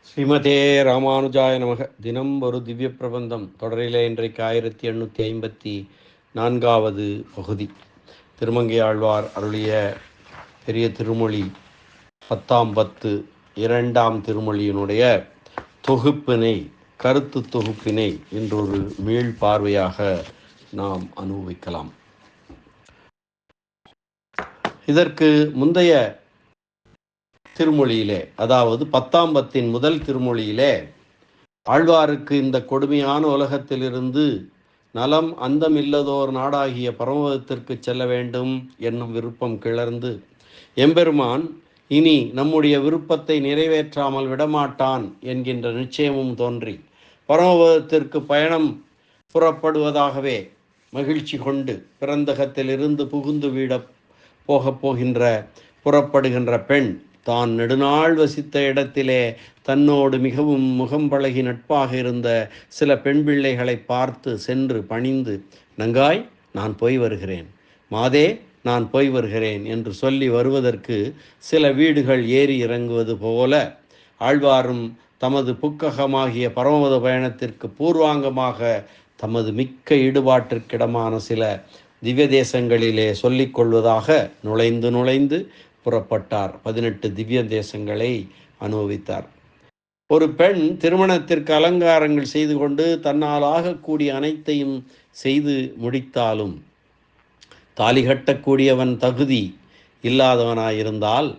ஸ்ரீமதே ராமானுஜாய நமக. தினம் ஒரு திவ்ய பிரபந்தம் தொடரிலே இன்றைக்கு 1854வது பகுதி. திருமங்கையாழ்வார் அருளிய பெரிய திருமொழி 10 இரண்டாம் திருமொழியினுடைய தொகுப்பினை, கருத்து தொகுப்பினை இன்றொரு மீள் பார்வையாக நாம் அனுபவிக்கலாம். இதற்கு முந்தைய திருமொழியிலே, அதாவது 10 முதல் திருமொழியிலே, ஆழ்வாருக்கு இந்த கொடுமையான உலகத்திலிருந்து நலம் அந்தமில்லதோர் நாடாகிய பரமபதத்திற்கு செல்ல வேண்டும் என்னும் விருப்பம் கிளர்ந்து, எம்பெருமான் இனி நம்முடைய விருப்பத்தை நிறைவேற்றாமல் விடமாட்டான் என்கின்ற நிச்சயமும் தோன்றி பரமபதத்திற்கு பயணம் புறப்படுவதாகவே மகிழ்ச்சி கொண்டு பிறந்தகத்திலிருந்து புகுந்து வீட புறப்படுகின்ற பெண் தான் நெடுநாள் வசித்த இடத்திலே தன்னோடு மிகவும் முகம் பழகி நட்பாக இருந்த சில பெண் பிள்ளைகளை பார்த்து சென்று பணிந்து, நங்காய் நான் போய் வருகிறேன், மாதே நான் போய் வருகிறேன் என்று சொல்லி வருவதற்கு சில வீடுகள் ஏறி இறங்குவது போல ஆழ்வாரும் தமது புக்ககமாகிய பரமபத பயணத்திற்கு பூர்வாங்கமாக தமது மிக்க ஈடுபாட்டிற்கிடமான சில திவ்ய தேசங்களிலே சொல்லிக் கொள்வதாக நுழைந்து புறப்பட்டார். 18 திவ்ய தேசங்களை அனுபவித்தார். ஒரு பெண் திருமணத்திற்கு அலங்காரங்கள் செய்து கொண்டு தன்னால் ஆகக்கூடிய அனைத்தையும் செய்து முடித்தாலும் தாலி கட்டக்கூடியவன் தகுதி இல்லாதவனாயிருந்தால்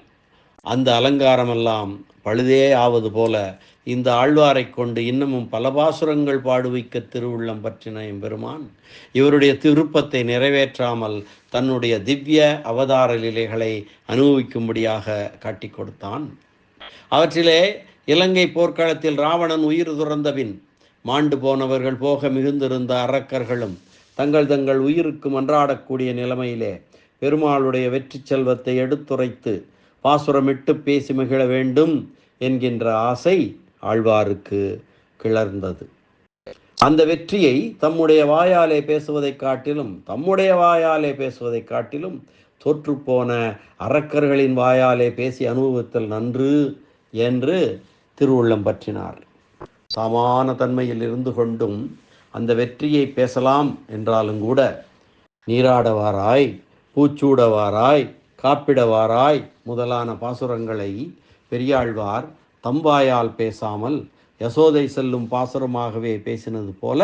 அந்த அலங்காரமெல்லாம் பழுதே ஆவது போல இந்த ஆழ்வாரை கொண்டு இன்னமும் பல பாசுரங்கள் பாடுவிக்க திருவுள்ளம் பற்றின எம்பெருமான் இவருடைய திருப்பத்தை நிறைவேற்றாமல் தன்னுடைய திவ்ய அவதார லீலைகளை அனுபவிக்கும்படியாக காட்டி கொடுத்தான். அவற்றிலே இலங்கை போர்க்களத்தில் ராவணன் உயிர் துறந்தபின் மாண்டு போனவர்கள் போக மிகுந்திருந்த அரக்கர்களும் தங்கள் உயிருக்கு மன்றாடக்கூடிய நிலைமையிலே பெருமாளுடைய வெற்றி செல்வத்தை எடுத்துரைத்து பாசுரமிட்டு பேசி மகிழ வேண்டும் என்கின்ற ஆசை ஆழ்வாருக்கு கிளர்ந்தது. அந்த வெற்றியை தம்முடைய வாயாலே பேசுவதை காட்டிலும் தோற்றுப்போன அரக்கர்களின் வாயாலே பேசி அனுபவத்தில் நன்று என்று திருவுள்ளம் பற்றினார். சமான தன்மையில் இருந்து கொண்டும் அந்த வெற்றியை பேசலாம் என்றாலும் கூட நீராடவாராய், பூச்சூடவாராய், காப்பிடவாராய் முதலான பாசுரங்களை பெரியாழ்வார் தம்பாயால் பேசாமல் யசோதை செல்லும் பாசுரமாகவே பேசினது போல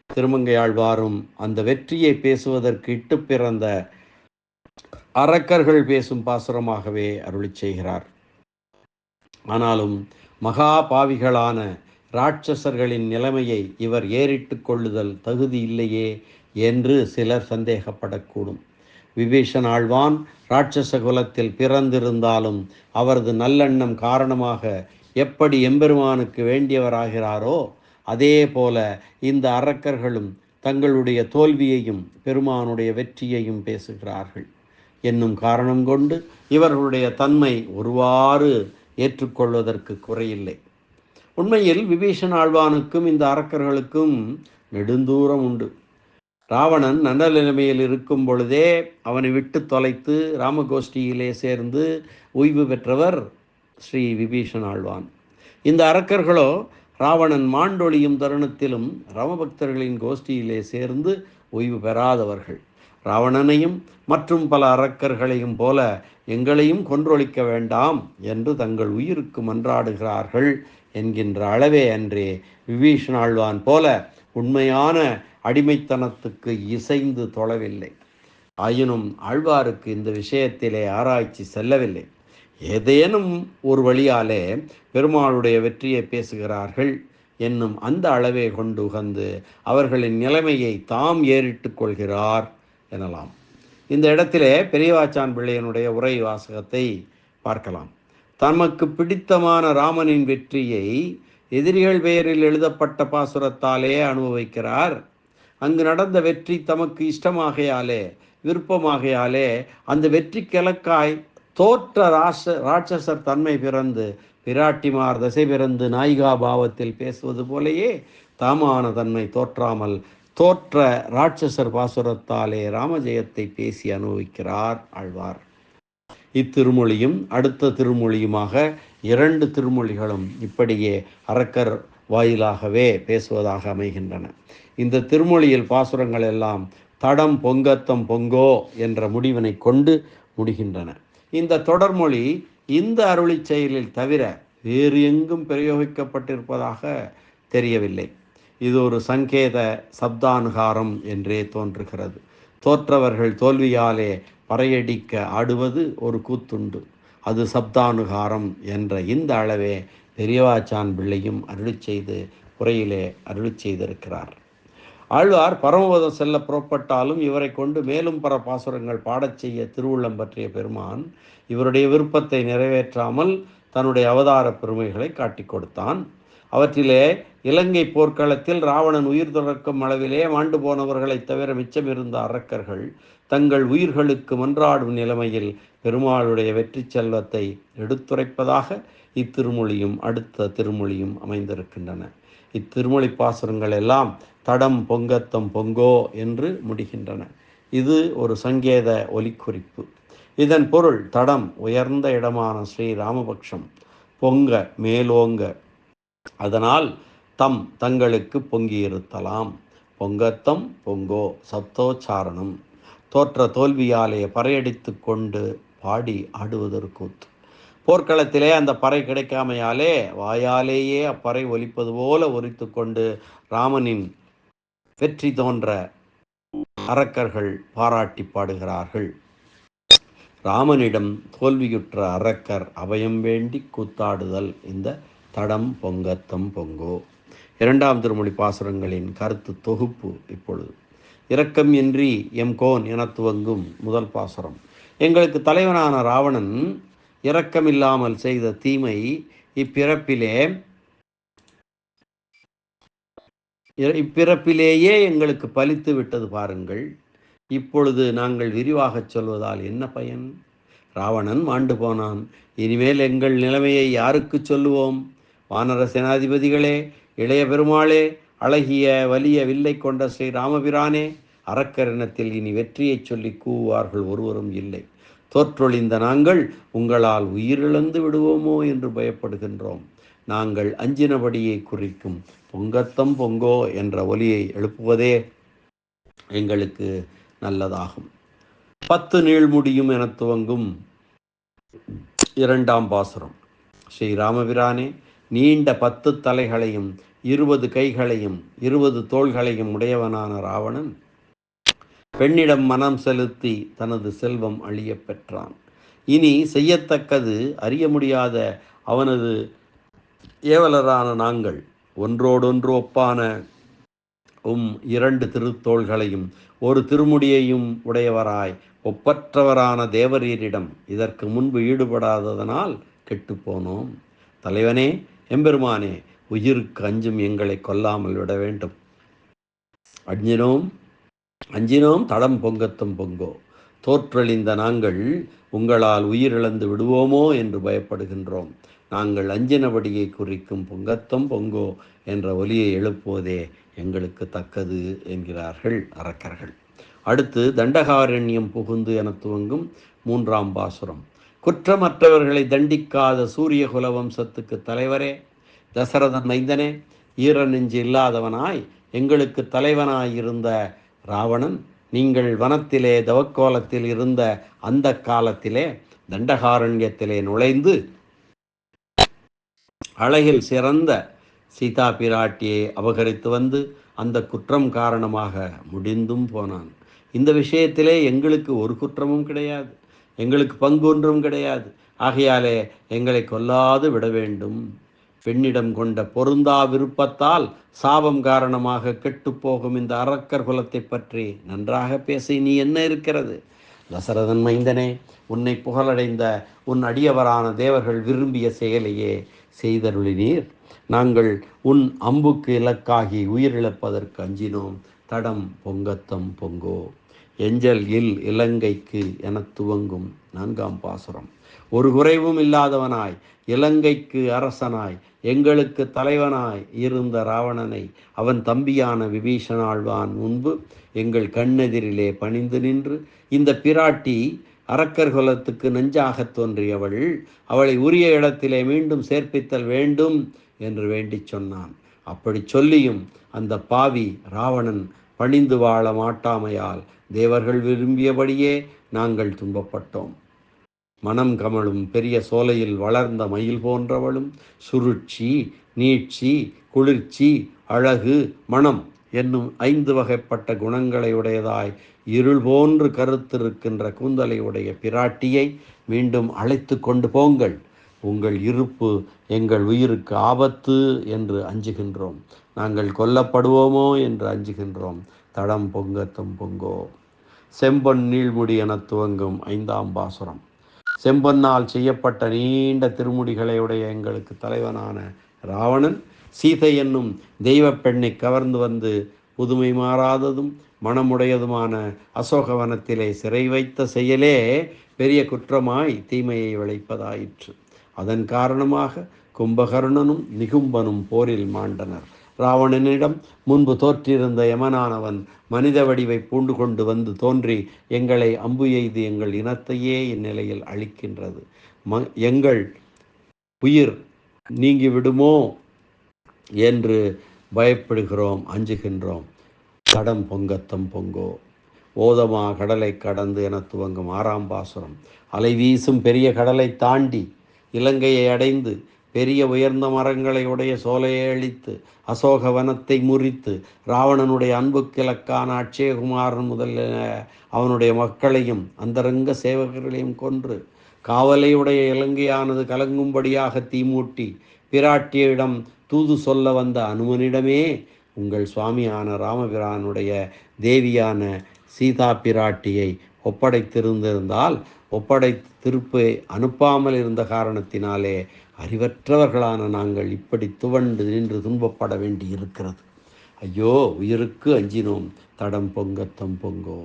திருமங்கையாழ்வாரும் அந்த வெற்றியை பேசுவதற்கு இட்டு பிறந்த அரக்கர்கள் பேசும் பாசுரமாகவே அருளி செய்கிறார். ஆனாலும் மகா பாவிகளான இராட்சசர்களின் நிலைமையை இவர் ஏறிட்டு கொள்ளுதல் தகுதி இல்லையே என்று சிலர் சந்தேகப்படக்கூடும். விபீஷன் ஆழ்வான் இராட்சச குலத்தில் பிறந்திருந்தாலும் அவரது நல்லெண்ணம் காரணமாக எப்படி எம்பெருமானுக்கு வேண்டியவராகிறாரோ அதே போல இந்த அரக்கர்களும் தங்களுடைய தோல்வியையும் பெருமானுடைய வெற்றியையும் பேசுகிறார்கள் என்னும் காரணம் கொண்டு இவர்களுடைய தன்மை ஒருவாறு ஏற்றுக்கொள்வதற்கு குறையில்லை. உண்மையில் விபீஷன் ஆழ்வானுக்கும் இந்த அரக்கர்களுக்கும் நெடுந்தூரம் உண்டு. ராவணன் நல்ல நிலைமையில் இருக்கும் பொழுதே அவனை விட்டு தொலைத்து ராமகோஷ்டியிலே சேர்ந்து ஓய்வு பெற்றவர் ஸ்ரீ விபீஷன் ஆழ்வான். இந்த அரக்கர்களோ ராவணன் மாண்டொழியும் தருணத்திலும் ராமபக்தர்களின் கோஷ்டியிலே சேர்ந்து ஓய்வு பெறாதவர்கள். ராவணனையும் மற்றும் பல அரக்கர்களையும் போல எங்களையும் கொன்றொழிக்க வேண்டாம் என்று தங்கள் உயிருக்கு மன்றாடுகிறார்கள் என்கின்ற அளவே அன்றே விபீஷன் ஆழ்வான் போல உண்மையான அடிமைத்தனத்துக்கு இசைந்து தொழவில்லை. ஆயினும் ஆழ்வாருக்கு இந்த விஷயத்திலே ஆராய்ச்சி செல்லவில்லை. ஏதேனும் ஒரு வழியாலே பெருமாளுடைய வெற்றியை பேசுகிறார்கள் என்னும் அந்த அளவே கொண்டு உகந்து அவர்களின் நிலைமையை தாம் ஏறிட்டு கொள்கிறார் எனலாம். இந்த இடத்திலே பெரியவாச்சான் பிள்ளையனுடைய உரை வாசகத்தை பார்க்கலாம். தமக்கு பிடித்தமான ராமனின் வெற்றியை எதிரிகள் பெயரில் எழுதப்பட்ட பாசுரத்தாலே அனுபவிக்கிறார். அங்கு நடந்த வெற்றி தமக்கு இஷ்டமாகையாலே விருப்பமாகையாலே அந்த வெற்றி கிழக்காய் தோற்ற ராட்சசர் தன்மை பிறந்து பிராட்டிமார் தசை பிறந்து நாயிகா பாவத்தில் பேசுவது போலேயே தாமான தன்மை தோற்றாமல் தோற்ற ராட்சசர் பாசுரத்தாலே ராமஜெயத்தை பேசி அனுபவிக்கிறார் ஆழ்வார். இத்திருமொழியும் அடுத்த திருமொழியுமாக 2 திருமொழிகளும் இப்படியே அரக்கர் வாயிலாகவே பேசுவதாக அமைகின்றன. இந்த திருமொழியில் பாசுரங்கள் எல்லாம் தடம் பொங்கத்தம் பொங்கோ என்ற முடிவினை கொண்டு முடிகின்றன. இந்த தொடர்மொழி இந்த அருளி செயலில் தவிர வேறு எங்கும் பிரயோகிக்கப்பட்டிருப்பதாக தெரியவில்லை. இது ஒரு சங்கேத சப்தானுகாரம் என்றே தோன்றுகிறது. தோற்றவர்கள் தோல்வியாலே பறையடிக்க ஆடுவது ஒரு கூத்துண்டு, அது சப்தானுகாரம் என்ற இந்த அளவே பெரியவாச்சான் பிள்ளையும் அருளி செய்து குறையிலே அருளி செய்திருக்கிறார். ஆழ்வார் பரமபதம் செல்ல புறப்பட்டாலும் இவரை கொண்டு மேலும் பல பாசுரங்கள் பாடச் செய்ய திருவுள்ளம் பற்றிய பெருமான் இவருடைய விருப்பத்தை நிறைவேற்றாமல் தன்னுடைய அவதார பெருமைகளை காட்டிக் கொடுத்தான். அவற்றிலே இலங்கை போர்க்களத்தில் ராவணன் உயிர் துறக்கும் அளவிலே மாண்டு போனவர்களை தவிர மிச்சமிருந்த அரக்கர்கள் தங்கள் உயிர்களுக்கு மன்றாடும் நிலைமையில் பெருமாளுடைய வெற்றி செல்வத்தை எடுத்துரைப்பதாக இத்திருமொழியும் அடுத்த திருமொழியும் அமைந்திருக்கின்றன. இத்திருமொழி பாசுரங்கள் எல்லாம் தடம் பொங்கத்தம் பொங்கோ என்று முடிகின்றன. இது ஒரு சங்கேத ஒலிக்குறிப்பு. இதன் பொருள் தடம் உயர்ந்த இடமான ஸ்ரீ ராமபக்ஷம், பொங்க மேலோங்க, அதனால் தங்களுக்கு பொங்கியிருத்தலாம். பொங்கத்தம் பொங்கோ சப்தோச்சாரணம், தோற்ற தோல்வியாலே பறையடித்து கொண்டு பாடி ஆடுவதற்கூத்து. போர்க்களத்திலே அந்த பறை கிடைக்காமையாலே வாயாலேயே அப்பறை ஒலிப்பது போல ஒலித்து கொண்டு ராமனின் வெற்றி தோன்ற அரக்கர்கள் பாராட்டி பாடுகிறார்கள். ராமனிடம் தோல்வியுற்ற அரக்கர் அபயம் வேண்டி கூத்தாடுதல் இந்த தடம் பொங்கத்தம் பொங்கோ. 2ஆம் திருமொழி பாசுரங்களின் கருத்து தொகுப்பு இப்பொழுது. இரக்கம் இன்றி எம்கோன் என துவங்கும் முதல் பாசுரம். எங்களுக்கு தலைவனான ராவணன் இரக்கமில்லாமல் செய்த தீமை இப்பிறப்பிலேயே எங்களுக்கு பலித்து விட்டது பாருங்கள். இப்பொழுது நாங்கள் விரிவாகச் சொல்வதால் என்ன பயன்? ராவணன் மாண்டு போனான், இனிமேல் எங்கள் நிலைமையை யாருக்கு சொல்லுவோம்? வானர சேனாதிபதிகளே, இளைய பெருமாளே, அழகிய வலிய வில்லை கொண்ட ஸ்ரீ ராமபிரானே, அரக்கரினத்தில் இனி வெற்றியை சொல்லி கூவுவார்கள் ஒருவரும் இல்லை. தோற்றொழிந்த நாங்கள் உங்களால் உயிரிழந்து விடுவோமோ என்று பயப்படுகின்றோம். நாங்கள் அஞ்சினபடியை குறிக்கும் பொங்கத்தம் பொங்கோ என்ற ஒலியை எழுப்புவதே எங்களுக்கு நல்லதாகும். 10 நீள்முடியும் என துவங்கும் 2ஆம் பாசுரம். ஸ்ரீ ராமபிரானே, நீண்ட 10 தலைகளையும் 20 கைகளையும் 20 தோள்களையும் உடையவனான ராவணன் பெண்ணிடம் மனம் செலுத்தி தனது செல்வம் அழிய பெற்றான். இனி செய்யத்தக்கது அறிய முடியாத அவனது ஏவலரான நாங்கள் ஒன்றோடொன்று ஒப்பான 2 திருத்தோள்களையும் 1 திருமுடியையும் உடையவராய் ஒப்பற்றவரான தேவரீரிடம் இதற்கு முன்பு ஈடுபடாததனால் கெட்டுப்போனோம். தலைவனே, எம்பெருமானே, உயிருக்கு அஞ்சும் எங்களை கொல்லாமல் விட வேண்டும். அஞ்சினோம் தடம் பொங்கத்தம் பொங்கோ. தோற்றழிந்த நாங்கள் உங்களால் உயிரிழந்து விடுவோமோ என்று பயப்படுகின்றோம். நாங்கள் அஞ்சினபடியை குறிக்கும் பொங்கத்தம் பொங்கோ என்ற ஒலியை எழுப்புவதே எங்களுக்கு தக்கது என்கிறார்கள் அரக்கர்கள். அடுத்து தண்டகாரண்யம் புகுந்து என துவங்கும் 3ஆம் பாசுரம். குற்றமற்றவர்களை தண்டிக்காத சூரியகுல வம்சத்துக்கு தலைவரே, தசரதன் மைந்தனே, ஈர நெஞ்சு இல்லாதவனாய் எங்களுக்கு தலைவனாயிருந்த ராவணன், நீங்கள் வனத்திலே தவக்கோலத்தில் இருந்த அந்த காலத்திலே தண்டகாரண்யத்திலே நுழைந்து அழகில் சிறந்த சீதா பிராட்டியை அபகரித்து வந்து அந்த குற்றம் காரணமாக முடிந்தும் போனான். இந்த விஷயத்திலே எங்களுக்கு ஒரு குற்றமும் கிடையாது, எங்களுக்கு பங்கு ஒன்றும் கிடையாது. ஆகையாலே எங்களை கொல்லாது விட வேண்டும். பெண்ணிடம் கொண்ட பொருந்தா விருப்பத்தால் சாபம் காரணமாக கெட்டுப்போகும் இந்த அரக்கர் குலத்தை பற்றி நன்றாக பேசி நீ என்ன இருக்கிறது? தசரதன் மைந்தனே, உன்னை புகழடைந்த உன் அடியவரான தேவர்கள் விரும்பிய செயலையே செய்தருளினீர். நாங்கள் உன் அம்புக்கு இலக்காகி உயிரிழப்பதற்கு அஞ்சினோம். தடம் பொங்கத்தம் பொங்கோ. எஞ்சல் இலங்கைக்கு என துவங்கும் 4ஆம் பாசுரம். ஒரு குறைவும் இல்லாதவனாய் இலங்கைக்கு அரசனாய் எங்களுக்கு தலைவனாய் இருந்த ராவணனை அவன் தம்பியான விபீஷணாழ்வான் முன்பு எங்கள் கண்ணெதிரிலே பணிந்து நின்று இந்த பிராட்டி அரக்கர் குலத்துக்கு நெஞ்சாகத் தோன்றியவள். அவளை உரிய இடத்திலே மீண்டும் சேர்ப்பித்தல் வேண்டும் என்று வேண்டி சொன்னான். அப்படி சொல்லியும் அந்த பாவி ராவணன் பணிந்து வாழ மாட்டாமையால் தேவர்கள் விரும்பியபடியே நாங்கள் துன்பப்பட்டோம். மனம் கமழும் பெரிய சோலையில் வளர்ந்த மயில் போன்றவளும் சுருட்சி, நீட்சி, குளிர்ச்சி, அழகு, மனம் என்னும் 5 வகைப்பட்ட குணங்களை உடையதாய் இருள் போன்று கருத்திருக்கின்ற கூந்தலை உடைய பிராட்டியை மீண்டும் அழைத்து கொண்டு போங்கள். உங்கள் இருப்பு எங்கள் உயிருக்கு ஆபத்து என்று அஞ்சுகின்றோம். நாங்கள் கொல்லப்படுவோமோ என்று அஞ்சுகின்றோம். தடம் பொங்கத்தும் பொங்கோ. செம்பொன் நீள்முடி என துவங்கும் 5ஆம் பாசுரம். செம்பொன்னால் செய்யப்பட்ட நீண்ட திருமுடிகளை உடைய எங்களுக்கு தலைவனான ராவணன் சீதை என்னும் தெய்வ பெண்ணை கவர்ந்து வந்து புதுமை மாறாததும் மனமுடையதுமான அசோகவனத்திலே சிறை வைத்த செயலே பெரிய குற்றமாய் தீமையை விளைப்பதாயிற்று. அதன் காரணமாக கும்பகர்ணனும் நிகும்பனும் போரில் மாண்டனர். ராவணனிடம் முன்பு தோற்றிருந்த யமனானவன் மனித வடிவை பூண்டு கொண்டு வந்து தோன்றி எங்களை அம்பு எய்து எங்கள் இனத்தையே இந்நிலையில் அழிக்கின்றது. எங்கள் உயிர் நீங்கிவிடுமோ என்று பயப்படுகிறோம், அஞ்சுகின்றோம். தடம் பொங்கத்தம் பொங்கோ. ஓதமா கடலை கடந்து என துவங்கும் 6ஆம் பாசுரம். அலை வீசும் பெரிய கடலை தாண்டி இலங்கையை அடைந்து பெரிய உயர்ந்த மரங்களை உடைய சோலையை அழித்து அசோகவனத்தை முறித்து ராவணனுடைய அன்புக்கிழக்கான அட்சயகுமாரன் முதலிய அவனுடைய மக்களையும் அந்தரங்க சேவகர்களையும் கொன்று காவலையுடைய இலங்கையானது கலங்கும்படியாக தீமூட்டி பிராட்டியிடம் தூது சொல்ல வந்த அனுமனிடமே உங்கள் சுவாமியான ராமபிரானுடைய தேவியான சீதா பிராட்டியை ஒப்படைத்திருந்தால் திருப்பி அனுப்பாமல் இருந்த காரணத்தினாலே அறிவற்றவர்களான நாங்கள் இப்படி துவண்டு நின்று துன்பப்பட வேண்டி இருக்கிறது. ஐயோ, உயிருக்கு அஞ்சினோம். தடம் பொங்கத்தம் பொங்கோ.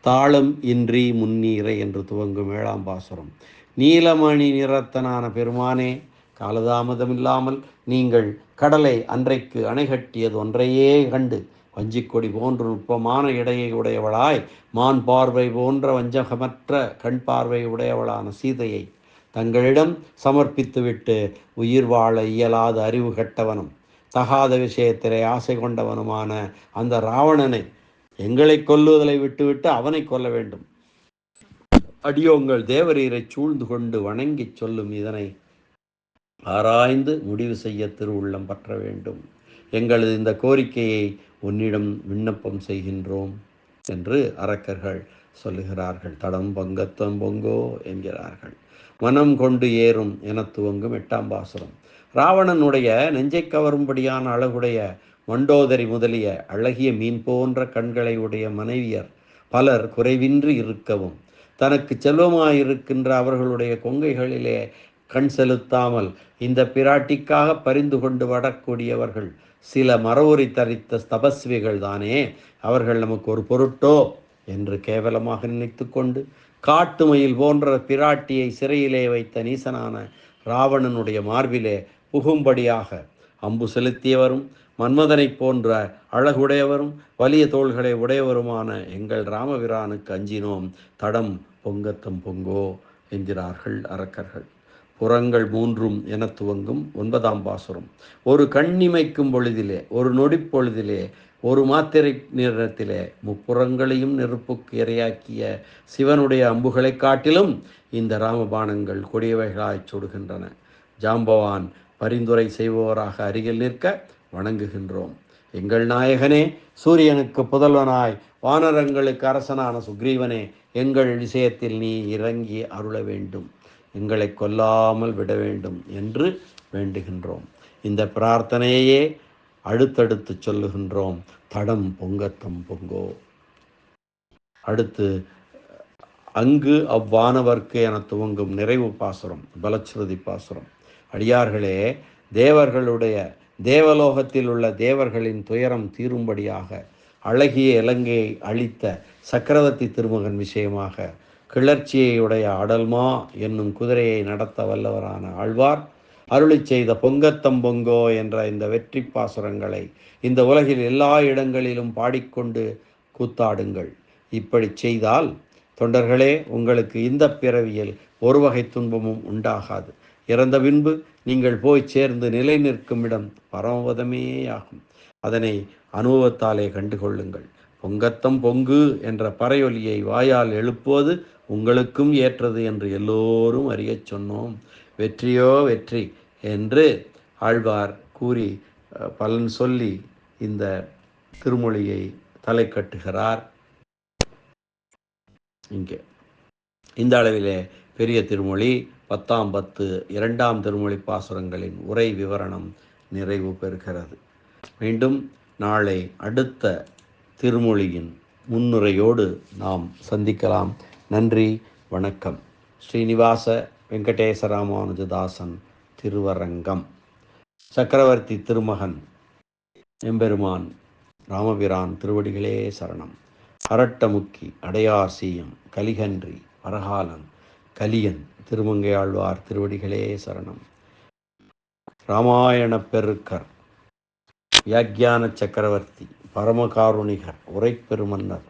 தாளம் இன்றி முன்னீரை என்று துவங்கும் 7ஆம் பாசுரம். நீலமணி நிறத்தனான பெருமானே, காலதாமதமில்லாமல் நீங்கள் கடலை அன்றைக்கு அணை கட்டியது ஒன்றையே கண்டு வஞ்சிக்கொடி போன்ற நுட்பமான இடையை உடையவளாய் மான் பார்வை போன்ற வஞ்சகமற்ற கண் பார்வை உடையவளான சீதையை தங்களிடம் சமர்ப்பித்துவிட்டு உயிர் வாழ இயலாத அறிவு கட்டவனும் தகாத விஷயத்திலே ஆசை கொண்டவனுமான அந்த ராவணனை எங்களை கொல்லுவதை விட்டுவிட்டு அவனை கொல்ல வேண்டும். அடியோங்கள் தேவரீரை சூழ்ந்து கொண்டு வணங்கி சொல்லும் இதனை ஆராய்ந்து முடிவு செய்ய திருவுள்ளம் பற்ற வேண்டும். எங்களது இந்த கோரிக்கையை உன்னிடம் விண்ணப்பம் செய்கின்றோம் என்று அரக்கர்கள் சொல்லுகிறார்கள். தடம் பொங்கத்தம் பொங்கோ என்கிறார்கள். மனம் கொண்டு ஏறும் என துவங்கும் 8ஆம் பாசுரம். ராவணனுடைய நெஞ்சை கவரும்படியான அழகுடைய மண்டோதரி முதலிய அழகிய மீன் போன்ற கண்களை உடைய மனைவியர் பலர் குறைவின்றி இருக்கவும் தனக்கு செல்வமாயிருக்கின்ற அவர்களுடைய கொங்கைகளிலே கண் செலுத்தாமல் இந்த பிராட்டிக்காக பரிந்து கொண்டு வரக்கூடியவர்கள் சில மரவுரி தரித்த தபஸ்விகள் தானே, அவர்கள் நமக்கு ஒரு பொருட்டோ என்று கேவலமாக நினைத்து கொண்டு காட்டுமயில் போன்ற பிராட்டியை சிறையிலே வைத்த நீசனான ராவணனுடைய மார்பிலே புகும்படியாக அம்பு செலுத்தியவரும் மன்மதனை போன்ற அழகுடையவரும் வலிய தோள்களை உடையவருமான எங்கள் ராமபிரானுக்கு அஞ்சினோம். தடம் பொங்கத்தம் பொங்கோ என்கிறார்கள் அரக்கர்கள். புறங்கள் 3 என துவங்கும் 9ஆம் பாசுரம். ஒரு கண்ணிமைக்கும் பொழுதிலே, ஒரு நொடிப்பொழுதிலே, ஒரு மாத்திரை நேரத்திலே முப்புறங்களையும் நெருப்புக்கு இரையாக்கிய சிவனுடைய அம்புகளை காட்டிலும் இந்த ராமபாணங்கள் கொடியவைகளாய் சுடுகின்றன. ஜாம்பவான் பரிந்துரை செய்பவராக அருகில் நிற்க வணங்குகின்றோம். எங்கள் நாயகனே, சூரியனுக்கு புதல்வனாய் வானரங்களுக்கு அரசனான சுக்ரீவனே, எங்கள் விஷயத்தில் நீ இறங்கி அருள வேண்டும், எங்களை கொல்லாமல் விட வேண்டும் என்று வேண்டுகின்றோம். இந்த பிரார்த்தனையே அடுத்தடுத்து சொல்லுகின்றோம். தடம் பொங்கத்தம் பொங்கோ. அடுத்து அங்கு அவ்வானவர்க்கு என துவங்கும் நிறைவு பாசுரம், பலஸ்ருதி பாசுரம். அடியார்களே, தேவர்களுடைய தேவலோகத்தில் உள்ள தேவர்களின் துயரம் தீரும்படியாக அழகிய இலங்கையை அழித்த சக்கரவர்த்தி திருமகன் விஷயமாக கிளர்ச்சியுடைய அடல்மா என்னும் குதிரையை நடத்த வல்லவரான ஆழ்வார் அருளி செய்த பொங்கத்தம் பொங்கோ என்ற இந்த வெற்றி பாசுரங்களை இந்த உலகில் எல்லா இடங்களிலும் பாடிக்கொண்டு கூத்தாடுங்கள். இப்படி செய்தால் தொண்டர்களே, உங்களுக்கு இந்த பிறவியில் ஒரு வகை துன்பமும் உண்டாகாது. இறந்த பின்பு நீங்கள் போய் சேர்ந்து நிலை நிற்கும் இடம் பரமபதமேயாகும். அதனை அனுபவத்தாலே கண்டுகொள்ளுங்கள். பொங்கத்தம் பொங்கு என்ற பறையொலியை வாயால் எழுப்புவது உங்களுக்கும் ஏற்றது என்று எல்லோரும் அறியச் சொன்னோம். வெற்றியோ வெற்றி என்று ஆழ்வார் கூறி பலன் சொல்லி இந்த திருமொழியை தலை கட்டுகிறார். இங்கே இந்த அளவிலே பெரிய திருமொழி 10 2ஆம் திருமொழி பாசுரங்களின் உரை விவரணம் நிறைவு பெறுகிறது. மீண்டும் நாளை அடுத்த திருமொழியின் முன்னுரையோடு நாம் சந்திக்கலாம். நன்றி, வணக்கம். ஸ்ரீனிவாச வெங்கடேச ராமானுஜதாசன் திருவரங்கம். சக்கரவர்த்தி திருமகன் எம்பெருமான் ராமபிரான் திருவடிகளே சரணம். அரட்டமுக்கி அடையார் சீயம் கலிகன்றி பரகாலன் கலியன் திருமங்கையாழ்வார் திருவடிகளே சரணம். இராமாயண பெருக்கர் வியாக்கியான சக்கரவர்த்தி பரமகாருணிகர் உரைப்பெருமன்னர்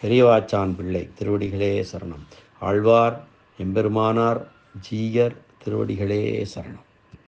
பெரியவாச்சான் பிள்ளை திருவடிகளே சரணம். ஆழ்வார் எம்பெருமானார் ஜீயர் திருவடிகளே சரணம்.